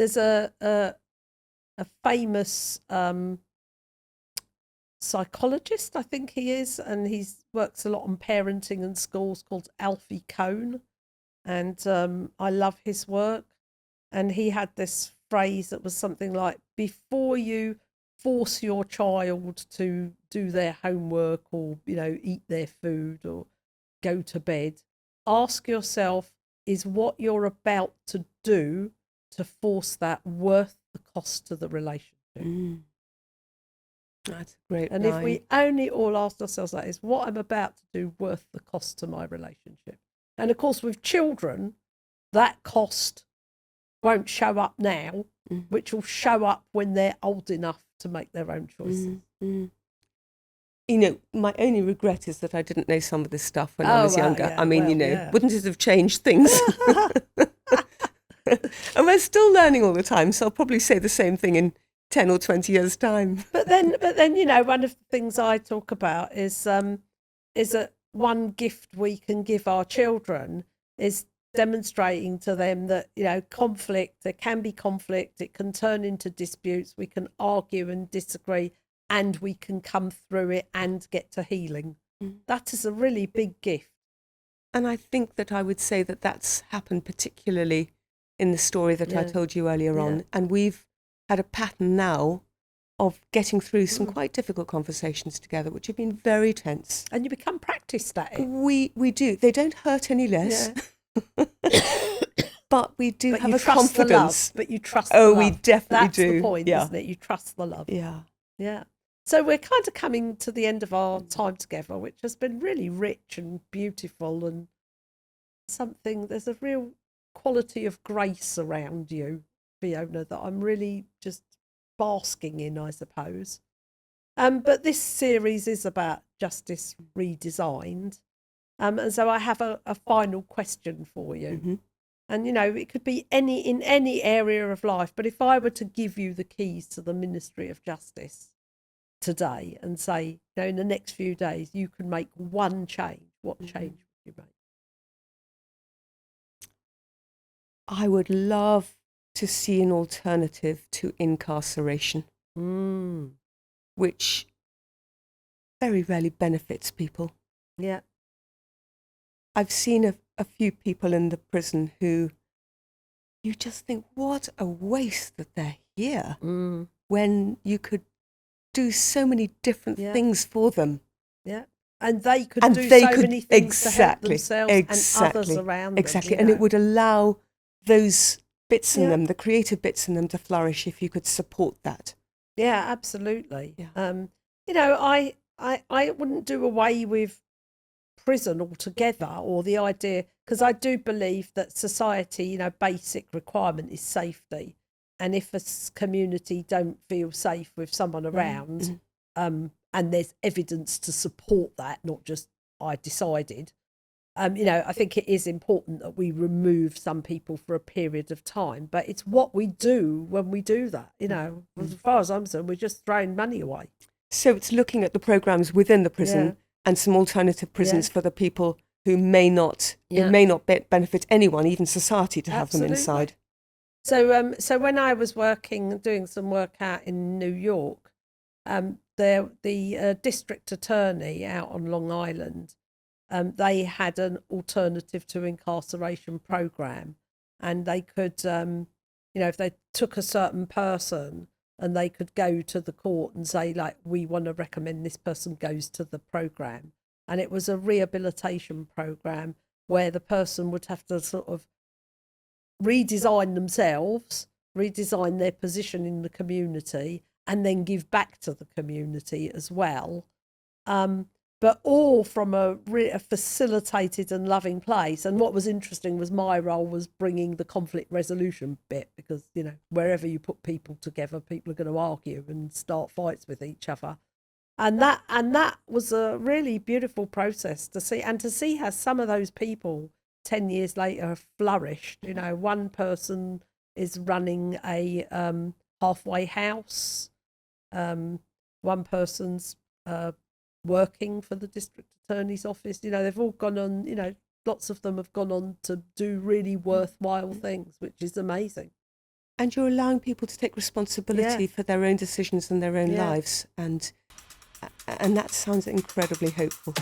there's a famous psychologist, I think he is, and he works a lot on parenting and schools, called Alfie Kohn, and I love his work. And he had this phrase that was something like, before you force your child to do their homework or, eat their food or go to bed, ask yourself, is what you're about to do to force that worth the cost to the relationship? That's a great And line. if we only all asked ourselves that, is what I'm about to do worth the cost to my relationship? And of course, with children, that cost won't show up now, which will show up when they're old enough to make their own choices. My only regret is that I didn't know some of this stuff when I was younger. Yeah, I mean, yeah. wouldn't it have changed things? And we're still learning all the time, so I'll probably say the same thing in 10 or 20 years' time. But then, one of the things I talk about is that one gift we can give our children is demonstrating to them that, there can be conflict, it can turn into disputes, we can argue and disagree, and we can come through it and get to healing. That is a really big gift. And I think that I would say that that's happened particularly in the story that I told you earlier on. And we've had a pattern now of getting through some quite difficult conversations together, which have been very tense. And you become practiced at it. We do. They don't hurt any less. Yeah. But we do have a confidence. But you trust the love. Oh, we definitely do. That's the point, isn't it? You trust the love. Yeah. Yeah. So we're kind of coming to the end of our time together, which has been really rich and beautiful, and there's a real quality of grace around you, Fiona, that I'm really just basking in, I suppose. But this series is about justice redesigned. And so I have a final question for you. Mm-hmm. And, it could be in any area of life. But if I were to give you the keys to the Ministry of Justice today and say, in the next few days, you can make one change, what change would you make? I would love to see an alternative to incarceration, which very rarely benefits people. Yeah. I've seen a few people in the prison who you just think, what a waste that they're here when you could do so many different things for them. Yeah. And they could do so many things to help themselves and others around them. Exactly. And it would allow those bits in them, the creative bits in them, to flourish if you could support that. Yeah, absolutely. Yeah. I wouldn't do away with prison altogether, or the idea, because I do believe that society, basic requirement is safety. And if a community don't feel safe with someone around, and there's evidence to support that, not just I decided, I think it is important that we remove some people for a period of time. But it's what we do when we do that. As far as I'm concerned, we're just throwing money away. So it's looking at the programs within the prison and some alternative prisons for the people who may not benefit anyone, even society, to have them inside. So when I was doing some work out in New York, the district attorney out on Long Island, they had an alternative to incarceration program, and they could, if they took a certain person, and they could go to the court and say, like, we want to recommend this person goes to the program. And it was a rehabilitation program where the person would have to sort of redesign themselves, redesign their position in the community, and then give back to the community as well. But all from a facilitated and loving place. And what was interesting was my role was bringing the conflict resolution bit, because, wherever you put people together, people are going to argue and start fights with each other. And that was a really beautiful process to see how some of those people 10 years later have flourished. One person is running a halfway house. One person's working for the district attorney's office. They've all gone on, lots of them have gone on to do really worthwhile things, which is amazing. And you're allowing people to take responsibility for their own decisions and their own lives. And that sounds incredibly hopeful.